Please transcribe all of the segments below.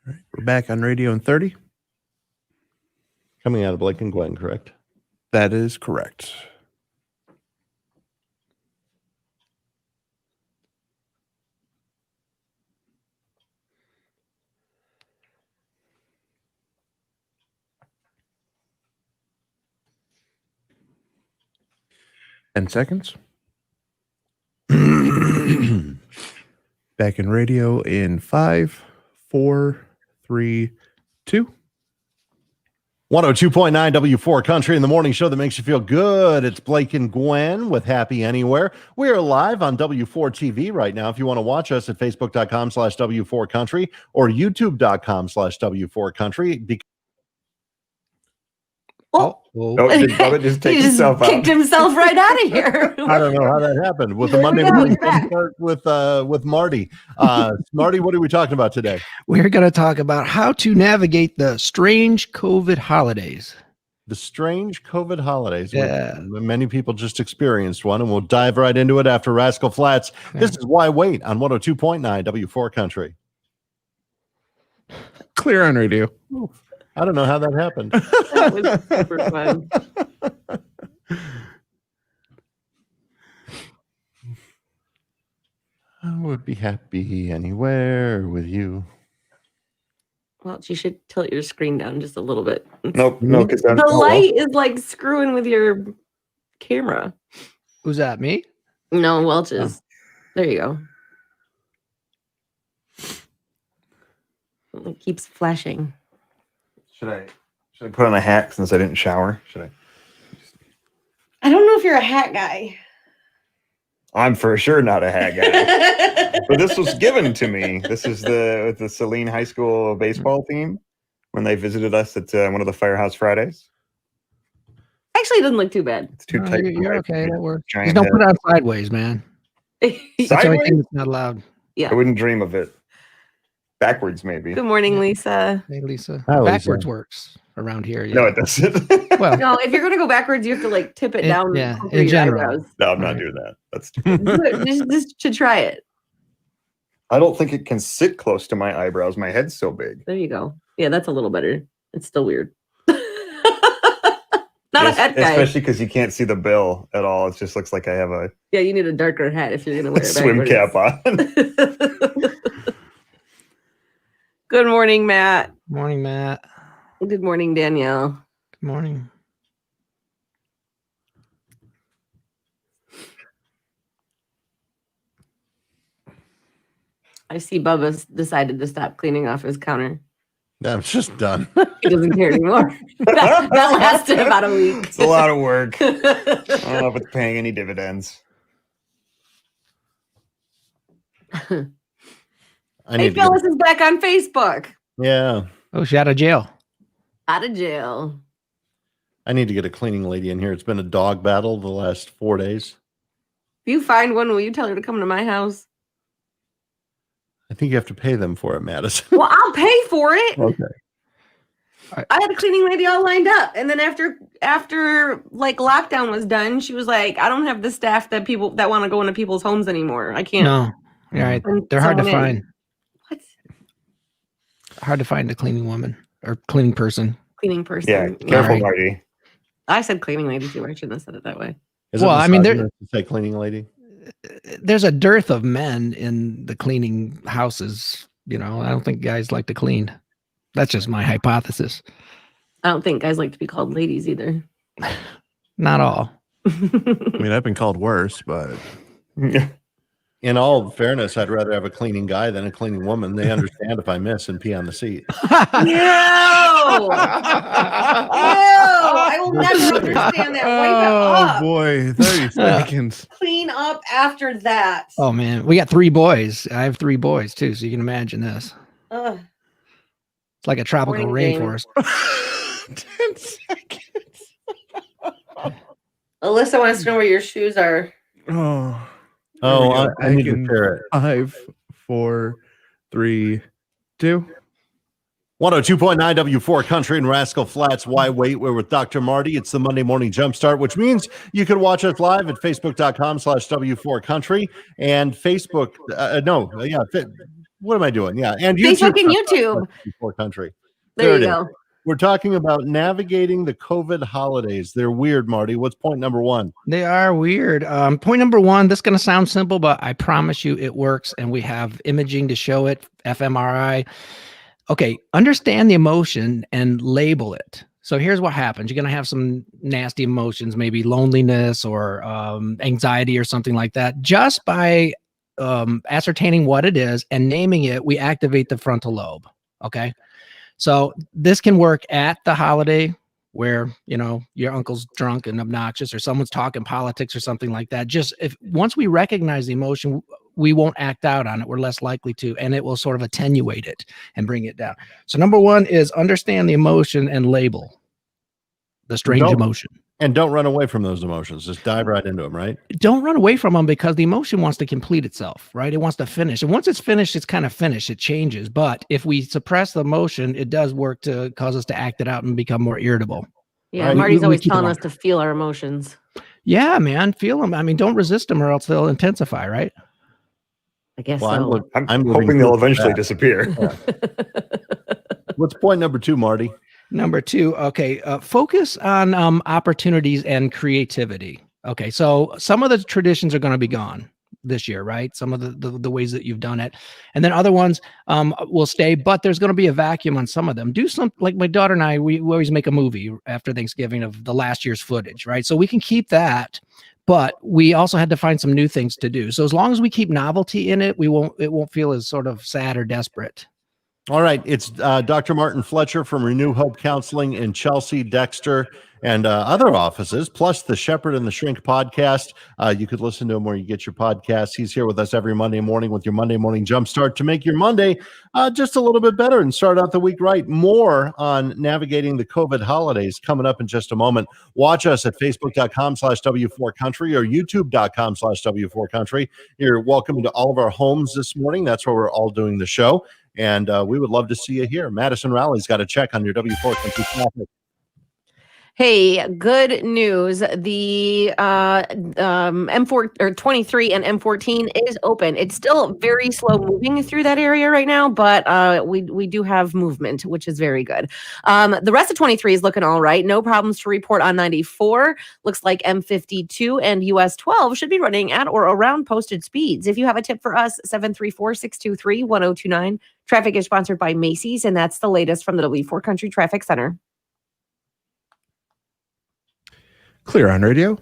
All right, we're back on radio in 30. Coming out of Blake and Gwen, correct? That is correct. Ten seconds. Back in radio in 5, 4, 3, 2. 102.9 W4 Country in the morning show that makes you feel good. It's Blake and Gwen with Happy Anywhere. We are live on W4 TV right now. If you want to watch us at facebook.com/W4 Country or youtube.com/W4 Country. Did Bubba just take himself out? Kicked himself right out of here. I don't know how that happened with the Monday morning start with Marty. Marty, what are we talking about today? We're going to talk about how to navigate the strange COVID holidays. The strange COVID holidays. Yeah. Many people just experienced one, and we'll dive right into it after Rascal Flatts. This is Why Wait on 102.9 W4 Country. Clear on radio. I don't know how that happened. That was super fun. I would be happy anywhere with you. Well, you should tilt your screen down just a little bit. Nope, no, because The light is like screwing with your camera. Who's that, me? No, Welch's. There you go. It keeps flashing. Should I put on a hat since I didn't shower? Should I? I don't know if you're a hat guy. I'm for sure not a hat guy. But this was given to me. This is the Saline High School baseball team when they visited us at one of the Firehouse Fridays. Actually, it doesn't look too bad. It's too tight. You're okay. That works. Giant Just don't head. put it on sideways, man. That's the only thing that's not allowed. Yeah. I wouldn't dream of it. Backwards, maybe. Good morning, Lisa. Hey, Lisa. Hi, Lisa. Backwards works around here. Yeah. No, it doesn't. Well, No, if you're gonna go backwards, you have to like tip it down. yeah, over in your general. eyebrows. No, I'm not Right. doing that. That's. Do it. Just to try it. I don't think it can sit close to my eyebrows. My head's so big. There you go. Yeah, that's a little better. It's still weird. Not a hat guy. Especially because you can't see the bill at all. It just looks like I have a Yeah, you need a darker hat if you're gonna wear it swim backwards. cap on. Good morning, Matt. morning, Matt. Good morning, Danielle. Good morning. I see Bubba's decided to stop cleaning off his counter. I'm just done. He doesn't care anymore. that lasted about a week. It's a lot of work. I don't know if it's paying any dividends. Hey, Phyllis is back on Facebook. Yeah. Oh, she's out of jail. Out of jail. I need to get a cleaning lady in here. It's been a dog battle the last 4 days. If you find one, will you tell her to come to my house? I think you have to pay them for it, Madison. Well, I'll pay for it. Okay. I had a cleaning lady all lined up, and then after like lockdown was done, she was like, "I don't have the staff that people that want to go into people's homes anymore. I can't." No. All right. send They're hard to someone in." find. What? Hard to find a cleaning woman or cleaning person. Cleaning person. Yeah, careful, Right. Marty. I said cleaning lady too. I shouldn't have said it that way. Is it Well, I mean, misogynist to say cleaning lady. There's a dearth of men in the cleaning houses. You know, I don't think guys like to clean. That's just my hypothesis. I don't think guys like to be called ladies either. Not all. I mean, I've been called worse, but In all fairness, I'd rather have a cleaning guy than a cleaning woman. They understand if I miss and pee on the seat. No! I will never understand that. Wipe it oh up. boy, 30 seconds. Clean up after that. Oh man, we got 3 boys. I have 3 boys too, so you can imagine this. Ugh. It's like a tropical Morning, Jane. rainforest. 10 seconds. Alyssa wants to know where your shoes are. Oh, Oh, There we go. I need to Bacon. share it. 5, 4, 3, 2. 102.9 W4 Country and Rascal Flats. Why Wait? We're with Dr. Marty. It's the Monday Morning Jumpstart, which means you can watch us live at facebook.com/W4 Country and Facebook. What am I doing? Yeah, and Facebook and YouTube. Before country. There it you is. go. We're talking about navigating the COVID holidays. They're weird, Marty. What's point number one? They are weird. Point number one, this is going to sound simple, but I promise you it works. And we have imaging to show it, fMRI. Okay, understand the emotion and label it. So here's what happens. You're going to have some nasty emotions, maybe loneliness or anxiety or something like that. Just by ascertaining what it is and naming it, we activate the frontal lobe. Okay. So this can work at the holiday where, you know, your uncle's drunk and obnoxious or someone's talking politics or something like that. Just once we recognize the emotion, we won't act out on it. We're less likely to, and it will sort of attenuate it and bring it down. So number one is understand the emotion and label the strange emotion. And don't run away from those emotions. Just dive right into them, right? Don't run away from them because the emotion wants to complete itself, right? It wants to finish. And once it's finished, it's kind of finished. It changes. But if we suppress the emotion, it does work to cause us to act it out and become more irritable. Yeah, Right. Marty's We always keep telling them us to feel our emotions. Yeah, man. Feel them. I mean, don't resist them or else they'll intensify, right? I guess Well, so. I'm looking hoping they'll forward to eventually that. disappear. What's point number two, Marty? Number two, okay, focus on opportunities and creativity. Okay, so some of the traditions are going to be gone this year, right? Some of the ways that you've done it, and then other ones will stay, but there's going to be a vacuum on some of them. Do some, like my daughter and I, we always make a movie after Thanksgiving of the last year's footage, right? So we can keep that, but we also had to find some new things to do. So as long as we keep novelty in it, it won't feel as sort of sad or desperate. All right. It's Dr. Martin Fletcher from Renew Hope Counseling in Chelsea, Dexter, and other offices, plus the Shepherd and the Shrink podcast. You could listen to him where you get your podcasts. He's here with us every Monday morning with your Monday morning Jumpstart to make your Monday just a little bit better and start out the week right. More on navigating the COVID holidays coming up in just a moment. Watch us at facebook.com/W4Country or youtube.com/W4Country. You're welcome to all of our homes this morning. That's where we're all doing the show. And we would love to see you here. Madison Rowley's got a check on your W4 Country traffic. Hey, good news. The M4 or 23 and M14 is open. It's still very slow moving through that area right now, but we do have movement, which is very good. The rest of 23 is looking all right. No problems to report on 94. Looks like M52 and US 12 should be running at or around posted speeds. If you have a tip for us, 734-623-1029. Traffic is sponsored by Macy's, and that's the latest from the W4 Country Traffic Center. Clear on radio.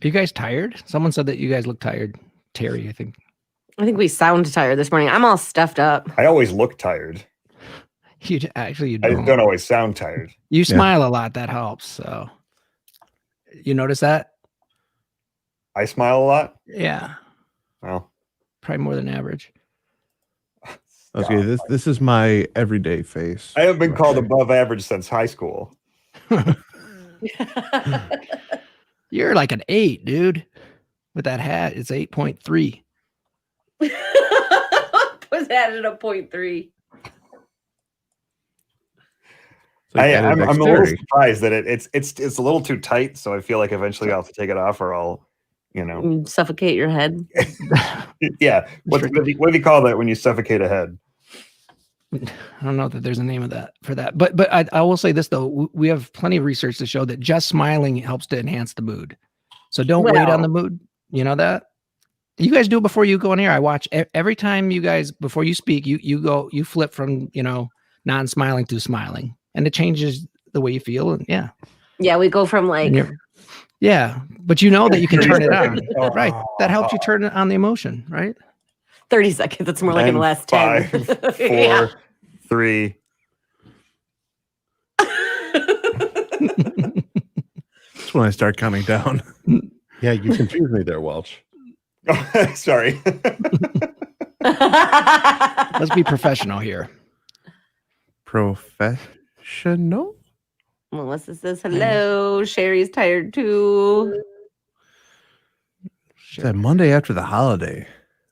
Are you guys tired? Someone said that you guys look tired. Terry, I think. I think we sound tired this morning. I'm all stuffed up. I always look tired. You actually you I don't. don't always sound tired. You smile a lot. That helps. So you notice that? I smile a lot. Yeah, Well, probably more than average. Okay, this is my everyday face. I haven't been called above average since high school. You're like an 8, dude. With that hat, it's 8.3. Was added a 0.3. I'm a little surprised that it's a little too tight, so I feel like eventually I'll have to take it off, or I'll, You suffocate your head. yeah. What do you call that when you suffocate a head? I don't know that there's a name of that for that, but I will say this though, we have plenty of research to show that just smiling helps to enhance the mood. So don't wait on the mood. You know that? You guys do it before you go on air. I watch every time you guys, before you speak, you flip from, non-smiling to smiling, and it changes the way you feel. And yeah, we go from like, but you know that you can turn it on, right? That helps you turn on the emotion, right? 30 seconds. That's more like in the last 10. 5, 4, Yeah. 3. That's when I start counting down. Yeah, you confused me there, Welch. Oh, sorry. Let's be professional here. Professional? Melissa says hello. Sherry's tired too. It's that Monday after the holiday.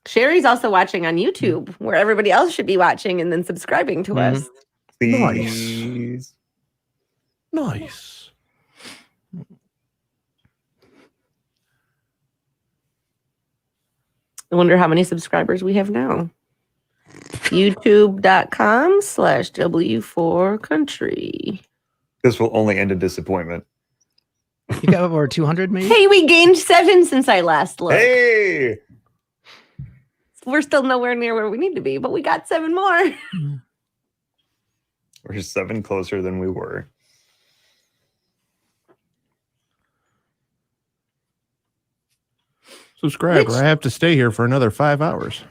Sherry's also watching on YouTube, where everybody else should be watching and then subscribing to us. Please. Nice. I wonder how many subscribers we have now. YouTube.com/W4Country. This will only end in disappointment. You got over 200 maybe? Hey, we gained 7 since I last looked. Hey! We're still nowhere near where we need to be, but we got 7 more. We're 7 closer than we were. Subscribe, or I have to stay here for another 5 hours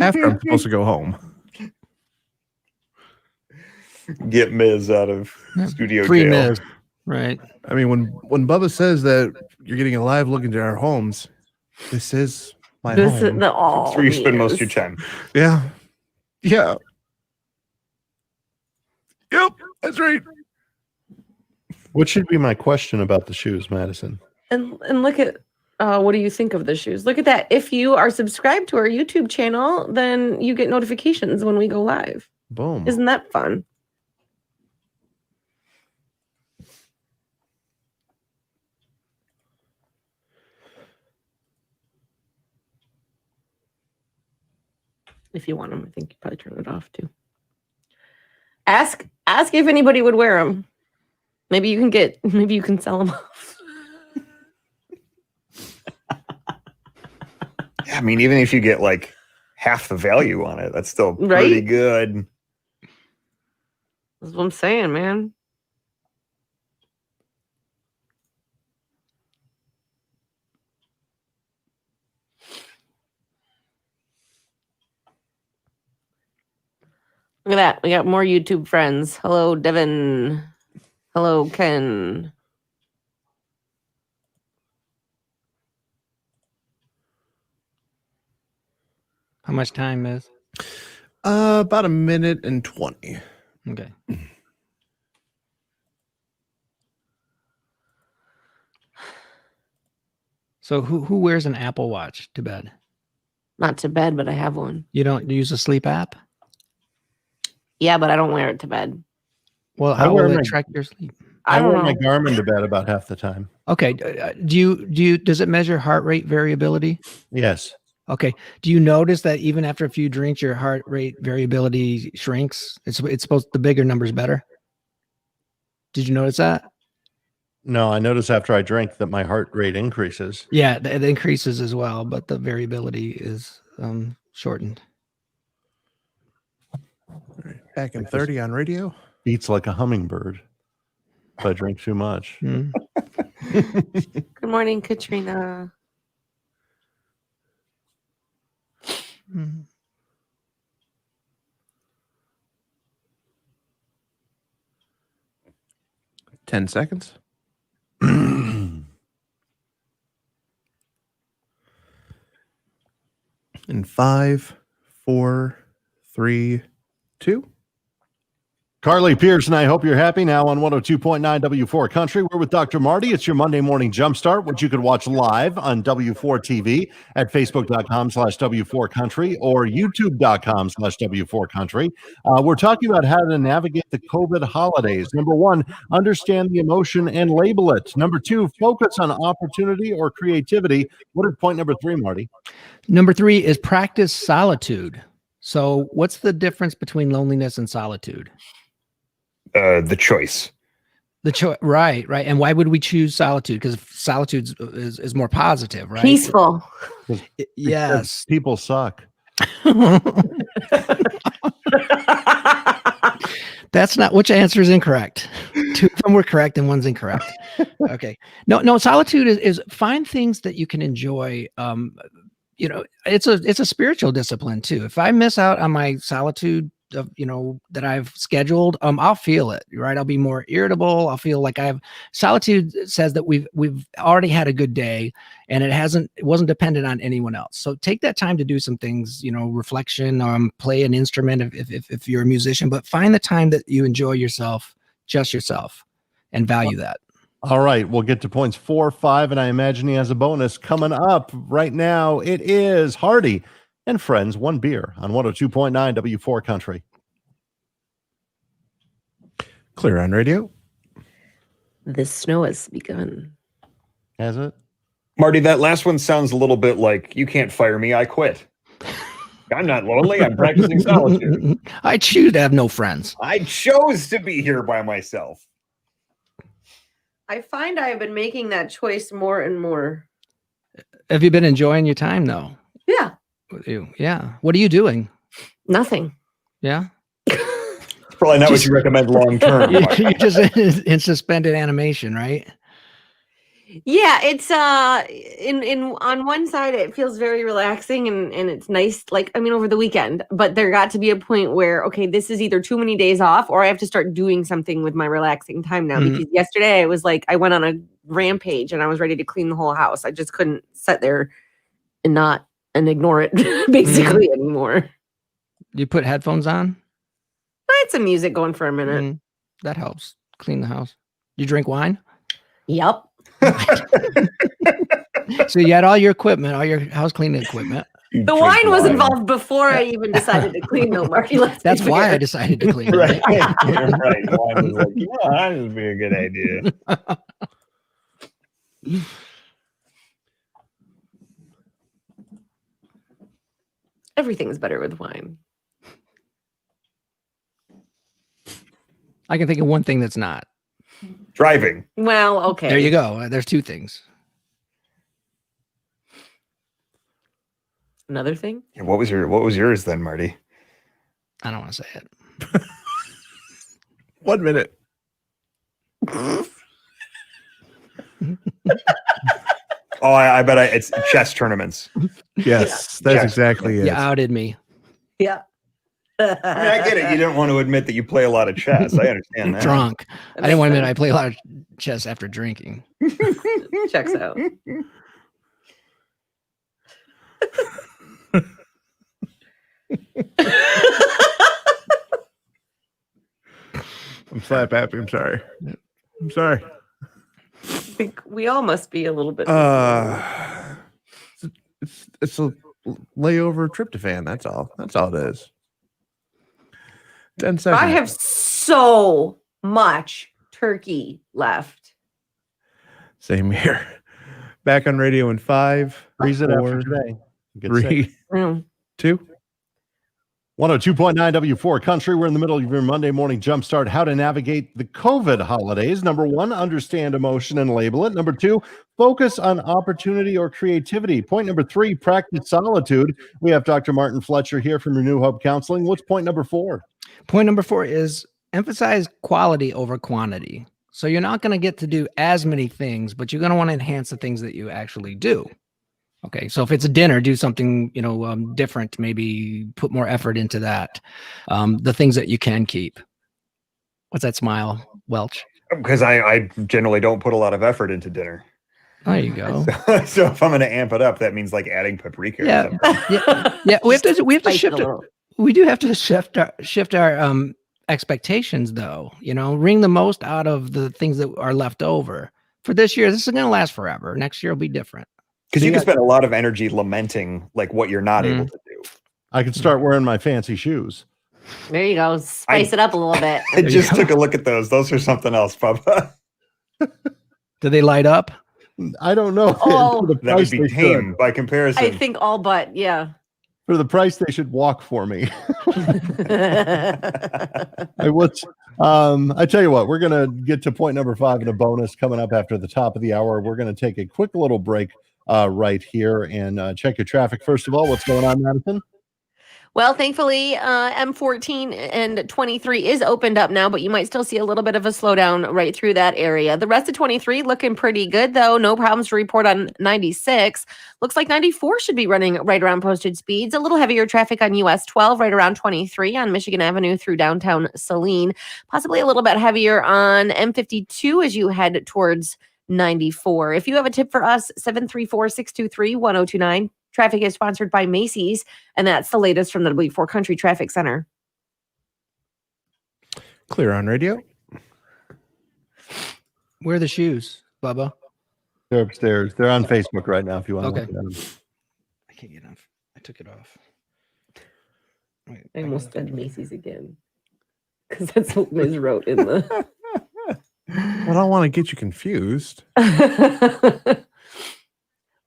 after I'm supposed to go home. Get Miz out of studio Free jail. Miz. Right. I mean, when Bubba says that you're getting a live look into our homes, this is my This is home. the all. That's where you spend most of your time. Yeah. Yeah. Yep, that's right. What should be my question about the shoes, Madison? And look at what do you think of the shoes? Look at that. If you are subscribed to our YouTube channel, then you get notifications when we go live. Boom. Isn't that fun? If you want them, I think you probably turn it off too. Ask if anybody would wear them. Maybe you can sell them off. Yeah, I mean, even if you get like half the value on it, that's still pretty Right? good. That's what I'm saying, man. Look at that. We got more YouTube friends. Hello, Devin. Hello, Ken. How much time is? About 1:20. Okay. So who wears an Apple Watch to bed? Not to bed, but I have one. You don't use a sleep app? Yeah, but I don't wear it to bed. Well, I how wear will my- it track your sleep? I don't wear know. my Garmin to bed about half the time. Okay. Does it measure heart rate variability? Yes. Okay. Do you notice that even after a few drinks, your heart rate variability shrinks? It's supposed the bigger number's better. Did you notice that? No, I notice after I drink that my heart rate increases. Yeah, it increases as well, but the variability is shortened. Back in 30 on radio. Beats like a hummingbird if I drink too much. Mm. Good morning, Katrina. Mm. 10 seconds. In 5, 4, 3, 2. Carly Pierce and I hope you're happy now on 102.9 W4 Country. We're with Dr. Marty. It's your Monday morning Jumpstart, which you can watch live on W4 TV at Facebook.com/W4 Country or YouTube.com/W4 Country. We're talking about how to navigate the COVID holidays. Number 1, understand the emotion and label it. Number 2, focus on opportunity or creativity. What is point number 3, Marty? Number 3 is practice solitude. So what's the difference between loneliness and solitude? The choice. Right. And why would we choose solitude? Because solitude is more positive, right? Peaceful. Yes. People suck. That's not, which answer is incorrect? 2 of them were correct and one's incorrect. Okay. No, solitude is find things that you can enjoy. It's a spiritual discipline too. If I miss out on my solitude of, that I've scheduled, I'll feel it, right? I'll be more irritable. I'll feel like solitude says that we've already had a good day and it wasn't dependent on anyone else. So take that time to do some things, reflection, play an instrument if you're a musician, but find the time that you enjoy yourself, just yourself, and value that. All right, we'll get to points 4, 5, and I imagine he has a bonus coming up right now. It is Hardy and Friends, One Beer on 102.9 W4 Country. Clear on radio. The snow has begun. Has it? Marty, that last one sounds a little bit like you can't fire me, I quit. I'm not lonely, I'm practicing solitude. I choose to have no friends. I chose to be here by myself. I find I have been making that choice more and more. Have you been enjoying your time though? Yeah. With you? Yeah. What are you doing? Nothing. Yeah. It's probably not what you recommend long term. You're just in suspended animation, right? Yeah, it's in on one side it feels very relaxing and it's nice, like I mean over the weekend, but there got to be a point where okay, this is either too many days off or I have to start doing something with my relaxing time now because yesterday I was like I went on a rampage and I was ready to clean the whole house. I just couldn't sit there and ignore it basically anymore. You put headphones on? I had some music going for a minute. That helps clean the house. You drink wine? Yep. So you had all your equipment, all your house cleaning equipment. The wine was involved before I even decided to clean though, Marty. That's why I decided to clean. Right. Right. Wine was like, yeah, that would be a good idea. Everything's better with wine. I can think of one thing that's not. Driving. Well, okay. There you go. There's two things. Another thing? Yeah, what was yours then, Marty? I don't want to say it. 1 minute. Oh, I bet it's chess tournaments. Yes, that's exactly it. You outed me. Yeah. I mean, I get it. You don't want to admit that you play a lot of chess. I understand that. Drunk. I didn't want to admit I play a lot of chess after drinking. Checks out. I'm slap happy. I'm sorry. I'm sorry. I think we all must be a little bit. It's a layover tryptophan. That's all. That's all it is. 10 seconds. I have so much turkey left. Same here. Back on radio in 5, Freeze it after 4, today. Get sick. 3, Mm. 2. 102.9 W4 Country. We're in the middle of your Monday morning jumpstart. How to navigate the COVID holidays. Number 1, understand emotion and label it. Number 2, focus on opportunity or creativity. Point number 3, practice solitude. We have Dr. Martin Fletcher here from Renew Hope Counseling. What's point number 4? Point number 4 is emphasize quality over quantity. So you're not going to get to do as many things, but you're going to want to enhance the things that you actually do. Okay, so if it's a dinner, do something different. Maybe put more effort into that. The things that you can keep. What's that smile, Welch? Because I generally don't put a lot of effort into dinner. There you go. So if I'm going to amp it up, that means like adding paprika. Or Yeah, something. yeah. We have to Spice shift it a it. little. We do have to shift our expectations, though. Wring the most out of the things that are left over. For this year, this is going to last forever. Next year will be different. Because you can spend a lot of energy lamenting like what you're not able to do. I could start wearing my fancy shoes. There you go. Spice it up a little bit. I just took a look at those. Those are something else, Papa. Do they light up? I don't know. Oh. For the That would price be they tame should. by comparison. I think all but, yeah. For the price, they should walk for me. I tell you what, we're going to get to point number 5 in a bonus coming up after the top of the hour. We're going to take a quick little break right here and check your traffic. First of all, what's going on, Madison? Well, thankfully, M14 and 23 is opened up now, but you might still see a little bit of a slowdown right through that area. The rest of 23 looking pretty good, though. No problems to report on 96. Looks like 94 should be running right around posted speeds. A little heavier traffic on US 12, right around 23 on Michigan Avenue through downtown Saline. Possibly a little bit heavier on M52 as you head towards 94. If you have a tip for us, 734-623-1029. Traffic is sponsored by Macy's, and that's the latest from the W4 Country Traffic Center. Clear on radio. Where are the shoes, Bubba? They're upstairs. They're on Facebook right now if you want to Okay. look at them. I can't get off. I took it off. Wait, I almost said Macy's again. Because that's what Liz wrote in the. I don't want to get you confused. Well,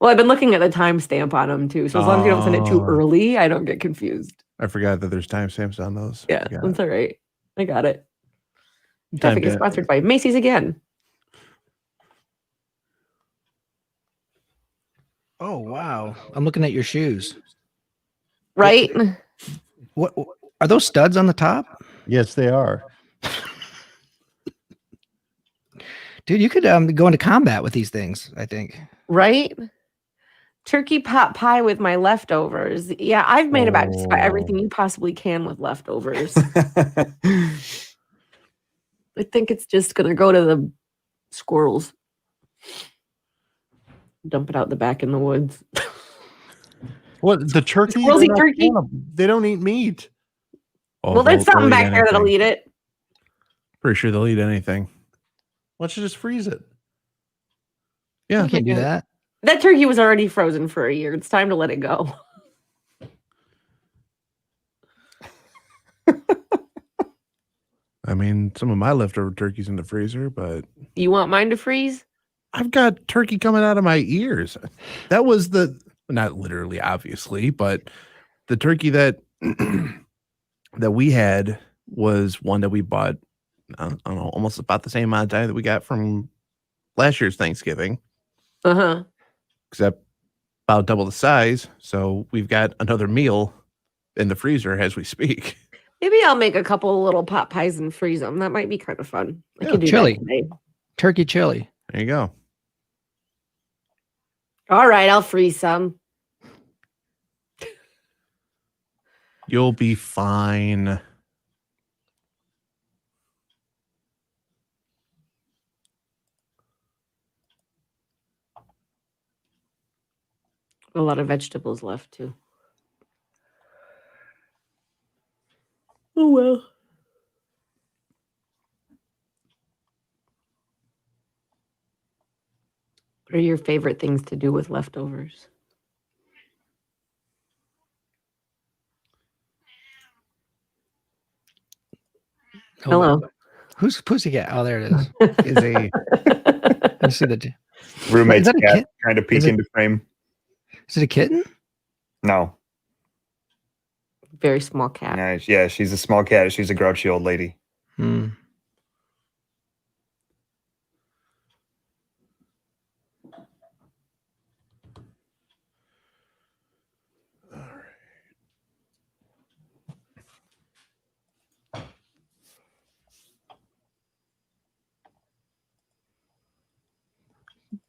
I've been looking at the timestamp on them too. So as long as you don't send it too Oh. early, I don't get confused. I forgot that there's timestamps on those. Yeah, Forgot. that's all right. I got it. Traffic is Timestamp. sponsored by Macy's again. Oh wow! I'm looking at your shoes. Right? What are those studs on the top? Yes, they are. Dude, you could go into combat with these things, I think. Right? Turkey pot pie with my leftovers. Yeah, I've made about just about everything Oh. you possibly can with leftovers. I think it's just gonna go to the squirrels. Dump it out the back in the woods. What the turkey? Squirrels They're eat not turkey? cannibal. They don't eat meat. Oh, Well, there's they'll something eat back there that'll anything. eat it. Pretty sure they'll eat anything. Why don't you just freeze it? Yeah. You can't do Okay. that. That turkey was already frozen for a year. It's time to let it go. I mean, some of my leftover turkey's in the freezer, but You want mine to freeze? I've got turkey coming out of my ears. That was not literally, obviously, but the turkey that that we had was one that we bought, I don't know, almost about the same amount of time that we got from last year's Thanksgiving, Uh-huh. except about double the size. So we've got another meal in the freezer as we speak. Maybe I'll make a couple of little pot pies and freeze them. That might be kind of fun. I Yeah, could do chili. that today. Turkey chili. There you go. All right, I'll freeze some. You'll be fine. A lot of vegetables left too. Oh well. What are your favorite things to do with leftovers? Oh, Hello. Who's pussycat? Oh, there it is. Is a I see the. Roommate's that a cat kid? trying to peek Is it- into frame. Is it a kitten? No. Very small cat. Yeah, she's a small cat. She's a grouchy old lady. Hmm.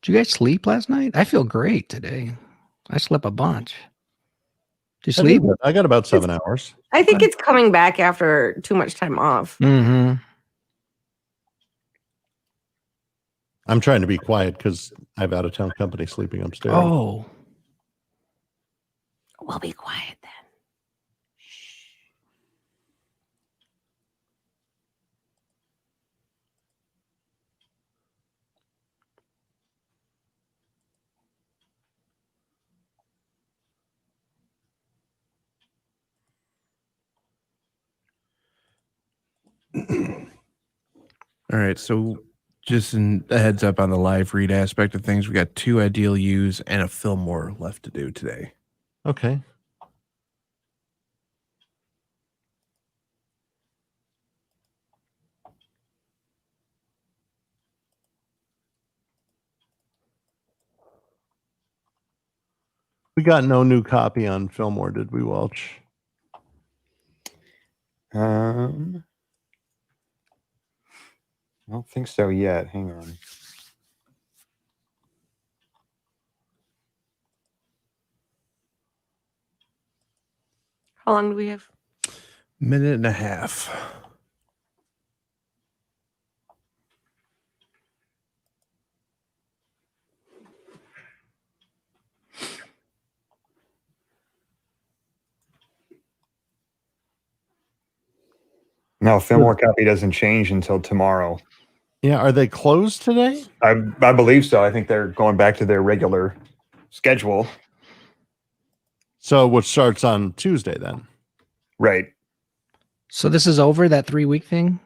Did you guys sleep last night? I feel great today. I slept a bunch. Did you sleep? I got about 7 hours. I think it's coming back after too much time off. Mm-hmm. I'm trying to be quiet because I have out of town company sleeping upstairs. Oh, We'll be quiet then. All right, so just a heads up on the live read aspect of things, we got 2 ideal use and a Fillmore left to do today. Okay. We got no new copy on Fillmore, did we, Welch? I don't think so yet. Hang on. How long do we have? Minute and a half. No, Fillmore copy doesn't change until tomorrow. Yeah, are they closed today? I believe so. I think they're going back to their regular schedule. So which starts on Tuesday then? Right. So this is over, that 3-week thing?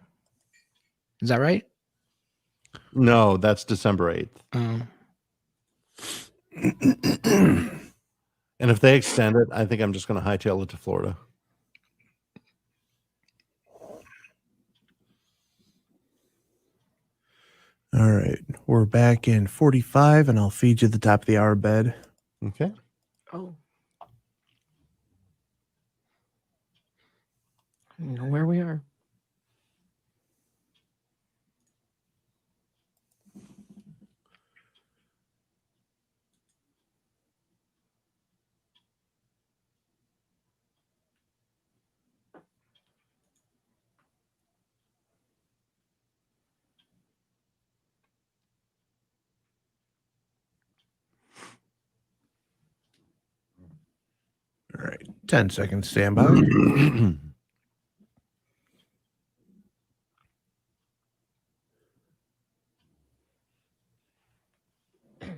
Is that right? No, that's December 8th. And if they extend it, I think I'm just going to hightail it to Florida. All right. We're back in 45, and I'll feed you the top of the hour bed. Okay. Oh. I don't know where we are. All right. 10 seconds standby.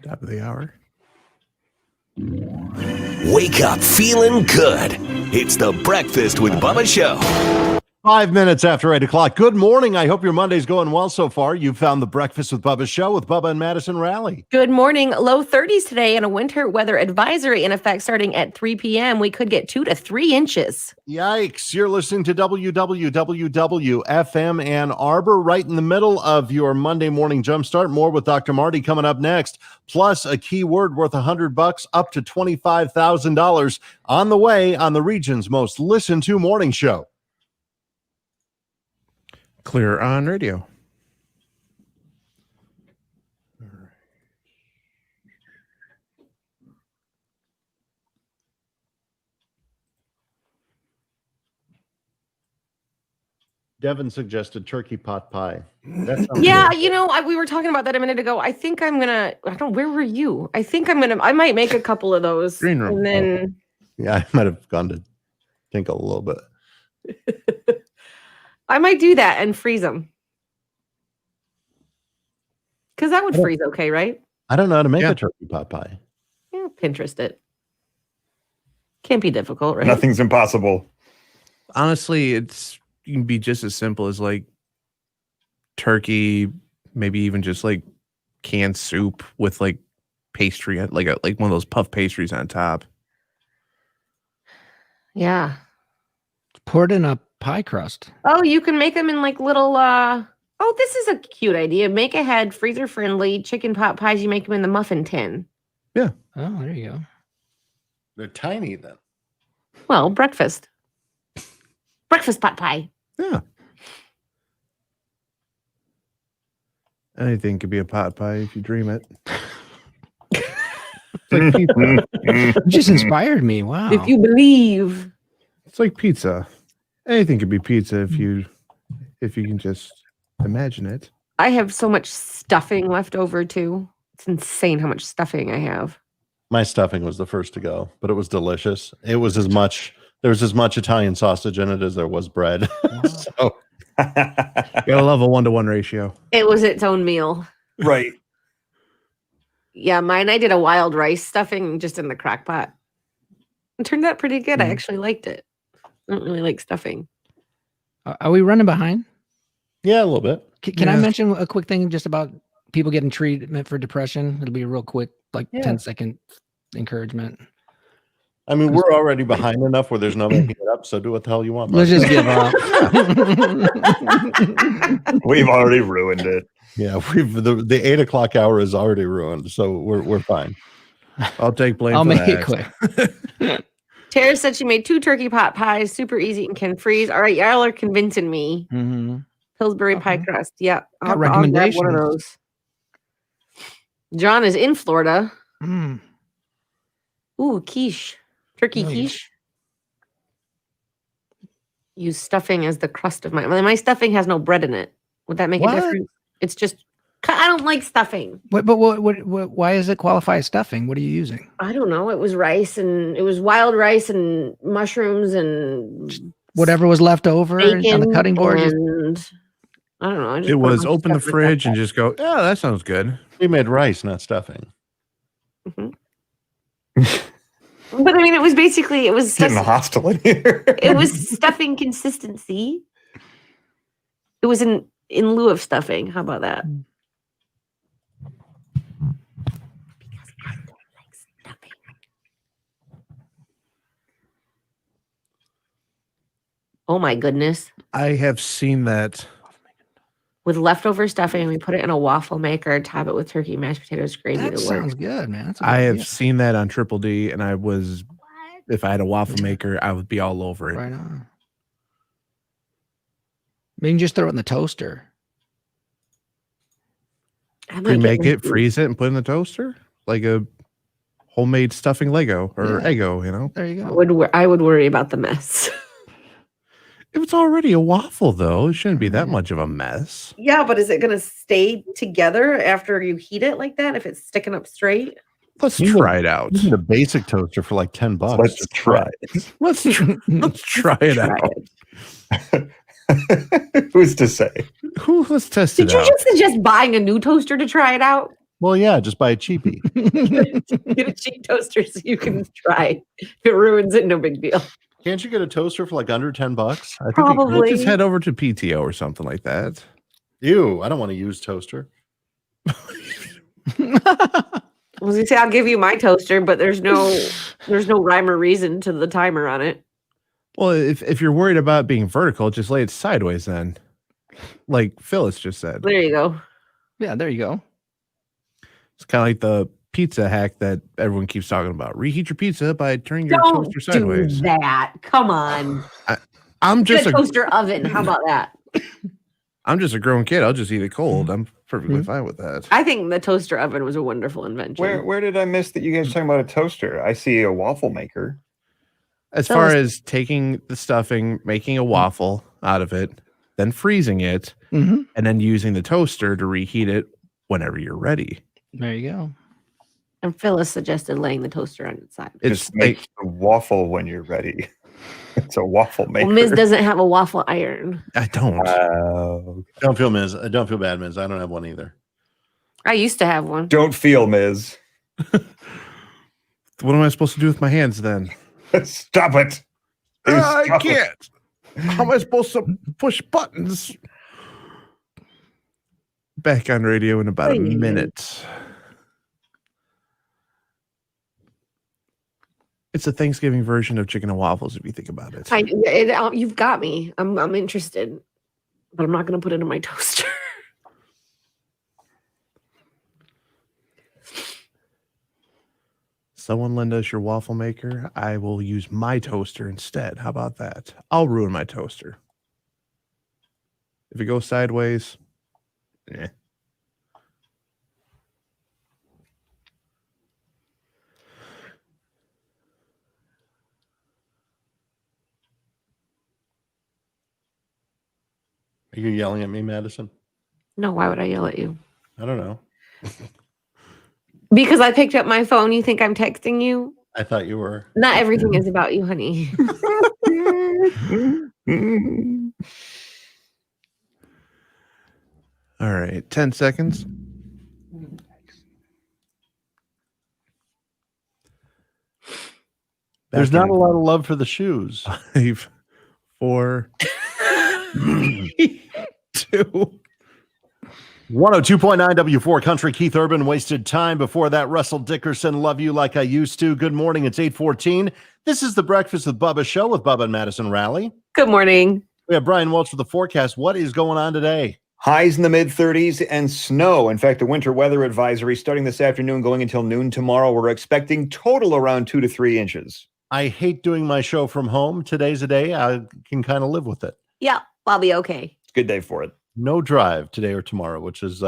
Top of the hour. Wake up feeling good. It's the Breakfast with Bubba Show. 5 minutes after 8 o'clock. Good morning. I hope your Monday's going well so far. You've found the Breakfast with Bubba show with Bubba and Madison Raleigh. Good morning. Low 30s today and a winter weather advisory in effect starting at 3 p.m. We could get 2 to 3 inches. Yikes. You're listening to WWWFM Ann Arbor, right in the middle of your Monday morning jumpstart. More with Dr. Marty coming up next, plus a keyword worth $100 up to $25,000 on the way on the region's most listened to morning show. Clear on radio. Devin suggested turkey pot pie. That sounds Yeah, good. you know, we were talking about that a minute ago. I think I'm gonna. Where were you? I might make a couple of those, Green room. and then Yeah, I might have gone to tinkle a little bit. I might do that and freeze them. Because that would freeze okay, right? I don't know how to make Yeah. a turkey pot pie. Yeah, Pinterest it. Can't be difficult, right? Nothing's impossible. Honestly, you can be just as simple as like turkey, maybe even just like canned soup with like pastry, like one of those puff pastries on top. Yeah. Pour it in a pie crust. Oh, you can make them in like little. Oh, this is a cute idea. Make ahead, freezer friendly chicken pot pies. You make them in the muffin tin. Oh, there you go. They're tiny then. Well, breakfast pot pie. Yeah. Anything could be a pot pie if you dream it. It's like pizza. You just inspired me. Wow. If you believe. It's like pizza. Anything could be pizza if you can just imagine it. I have so much stuffing left over too. It's insane how much stuffing I have. My stuffing was the first to go, but it was delicious. It was there was as much Italian sausage in it as there was bread. So Gotta love a 1-to-1 ratio. It was its own meal. Right. Yeah, I did a wild rice stuffing just in the crock pot. It turned out pretty good. I actually liked it. I don't really like stuffing. Are we running behind? yeah, a little bit. Can I Yeah. mention a quick thing just about people getting treatment for depression? It'll be a real quick, like Yeah. 10-second encouragement. I mean, we're already behind enough where there's no making it up. So do what the hell you want. Let's bud. just give up. We've already ruined it. Yeah, the 8 o'clock hour is already ruined, so we're fine. I'll take blame I'll for make that. it quick. Tara said she made 2 turkey pot pies, super easy and can freeze. All right, y'all are convincing me. Mhm. Pillsbury pie Okay. crust. Yeah, Got I'll grab one of recommendations. those. John is in Florida. Mm. Ooh, quiche. Turkey Oh, yeah. quiche. Use stuffing as the crust of my stuffing has no bread in it. Would that make What? a difference? It's just I don't like stuffing. What why does it qualify as stuffing? What are you using? I don't know. It was rice and it was wild rice and mushrooms and Whatever was left over on the bacon cutting board. and I don't know. I just It put a was bunch of open the stuff in fridge and just go, yeah, that sounds good. We made rice, not stuffing. Mhm. But I mean, it was basically Getting hostile in here. it was stuffing consistency. It was in lieu of stuffing. How about that? Because I don't like stuffing. Oh my goodness. I have seen that. With leftover stuffing, we put it in a waffle maker, top it with turkey, mashed potatoes, gravy That to work. sounds good, man. That's a good I have idea. seen that on Triple D, and I was, if I had a waffle maker, I would be all over it. Right on. You can just throw it in the toaster. I might Pre-make get it, freeze it, and put it in the toaster like a homemade stuffing Lego or Yeah. Eggo. You know, There you I go. I would worry about the mess. if it's already a waffle, though, it shouldn't be that much of a mess. Yeah, but is it going to stay together after you heat it like that? If it's sticking up straight? Let's You try it out. You get a basic toaster for like $10. Let's Just try it. Let's try it Try out. it. Who's to say? Let's test Did it you out. just suggest buying a new toaster to try it out? Well, yeah, just buy a cheapie. Get a cheap toaster so you can try. If it ruins it, no big deal. Can't you get a toaster for like under $10? I think you Probably. could just head over to PTO or something like that. Ew, I don't want to use toaster. I was gonna say I'll give you my toaster, but there's no rhyme or reason to the timer on it. Well, if you're worried about being vertical, just lay it sideways then. Like Phyllis just said. There you go. Yeah, there you go. It's kind of like the pizza hack that everyone keeps talking about. Reheat your pizza by turning your Don't toaster sideways. do that. Come on. I'm Get just a a toaster oven. How about that? I'm just a grown kid. I'll just eat it cold. I'm perfectly fine with that. I think the toaster oven was a wonderful invention. Where did I miss that you guys are talking about a toaster? I see a waffle maker. As That far was- as taking the stuffing, making a waffle out of it, then freezing it, Mm-hmm. and then using the toaster to reheat it whenever you're ready. There you go. And Phyllis suggested laying the toaster on its side. It's Just make the waffle when you're ready. It's a waffle maker. Well, Ms. doesn't have a waffle iron. I don't. Don't feel Don't feel bad, Ms. I don't have one either. I used to have one. Don't feel, Ms. What am I supposed to do with my hands then? Stop it. I Stop it. can't. How am I supposed to push buttons? Back on radio in about a Wait. minute. It's a Thanksgiving version of chicken and waffles, if you think about it. You've got me. I'm interested, but I'm not going to put it in my toaster. Someone lend us your waffle maker. I will use my toaster instead. How about that? I'll ruin my toaster. If it goes sideways, eh. Are you yelling at me, Madison? No, why would I yell at you? I don't know. Because I picked up my phone. You think I'm texting you? I thought you were. Not everything is about you, honey. All right, 10 seconds. There's not a lot of love for the shoes. 5, 4, 3, 2. 102.9 W4 Country. Keith Urban, Wasted Time. Before that, Russell Dickerson, Love You Like I Used To. Good morning. It's 8:14. This is the Breakfast with Bubba show with Bubba and Madison Raleigh. Good morning. We have Brian Welch with the forecast. What is going on today? Highs in the mid 30s and snow. In fact, the winter weather advisory starting this afternoon, going until noon tomorrow. We're expecting total around 2 to 3 inches. I hate doing my show from home. Today's a day I can kind of live with it. Yeah, I'll be okay. It's a good day for it. No drive today or tomorrow, which is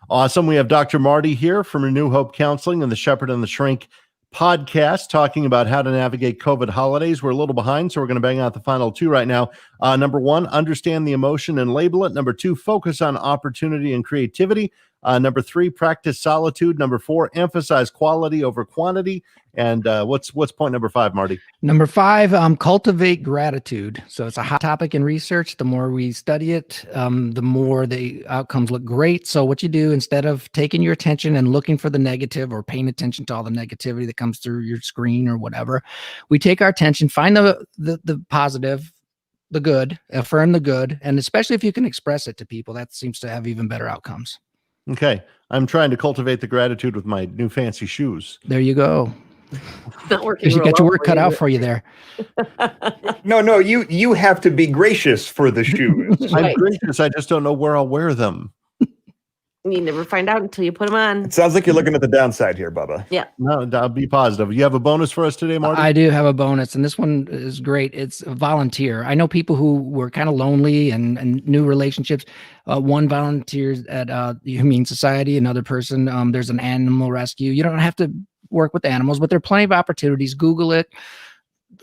awesome. We have Dr. Marty here from New Hope Counseling and the Shepherd and the Shrink podcast talking about how to navigate COVID holidays. We're a little behind, so we're going to bang out the final two right now. Number one, understand the emotion and label it. Number two, focus on opportunity and creativity. Number 3, practice solitude. Number 4, emphasize quality over quantity. And what's point number 5, Marty? Number 5, cultivate gratitude. So it's a hot topic in research. The more we study it, the more the outcomes look great. So what you do, instead of taking your attention and looking for the negative or paying attention to all the negativity that comes through your screen or whatever, we take our attention, find the positive, the good, affirm the good, and especially if you can express it to people, that seems to have even better outcomes. Okay. I'm trying to cultivate the gratitude with my new fancy shoes. There you go. Not working. Because you real got your well work cut out for you there. No, you have to be gracious for the shoes. I'm Right. gracious. I just don't know where I'll wear them. You never find out until you put them on. It sounds like you're looking at the downside here, Bubba. No, I'll be positive. You have a bonus for us today, Marty? I do have a bonus, and this one is great. It's a volunteer. I know people who were kind of lonely and new relationships. One volunteers at the Humane Society, another person, there's an animal rescue. You don't have to work with animals, but there are plenty of opportunities. Google it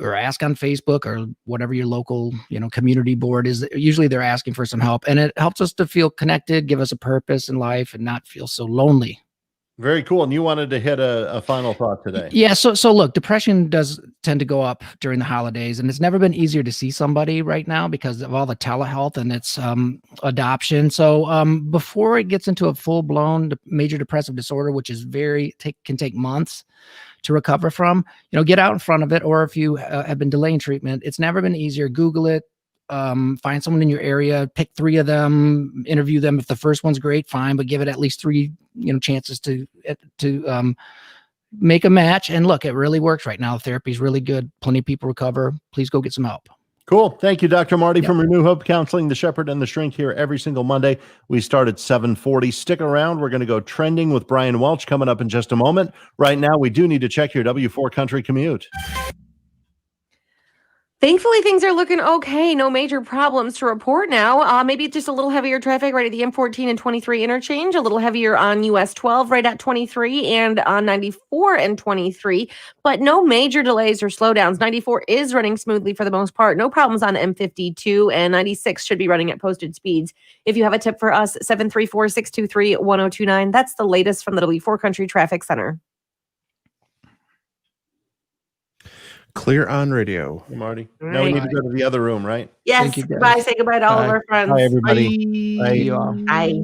or ask on Facebook or whatever your local, community board is. Usually they're asking for some help, and it helps us to feel connected, give us a purpose in life, and not feel so lonely. Very cool. And you wanted to hit a final thought today. Yeah. So look, depression does tend to go up during the holidays, and it's never been easier to see somebody right now because of all the telehealth and its adoption. So before it gets into a full blown major depressive disorder, which is can take months to recover from, get out in front of it. Or if you have been delaying treatment, it's never been easier. Google it. Find someone in your area, pick 3 of them, interview them. If the first one's great, fine, but give it at least 3, chances to make a match. And look, it really works right now. Therapy is really good. Plenty of people recover. Please go get some help. Cool. Thank you, Dr. Marty Yep. from Renew Hope Counseling, the Shepherd and the Shrink, here every single Monday. We start at 7:40. Stick around. We're going to go trending with Brian Welch coming up in just a moment. Right now, we do need to check your W4 Country commute. Thankfully, things are looking okay. No major problems to report now. Maybe just a little heavier traffic right at the M14 and 23 interchange, a little heavier on US 12 right at 23 and on 94 and 23, but no major delays or slowdowns. 94 is running smoothly for the most part. No problems on M52, and 96 should be running at posted speeds. If you have a tip for us, 734-623-1029. That's the latest from the W4 Country Traffic Center. Clear on radio. Hey, Marty. Now we need to go to the other room, right? Yes. Thank you, guys. Goodbye. Say goodbye to all of Bye. our friends. Bye, everybody. Bye. Bye. See you all. Bye.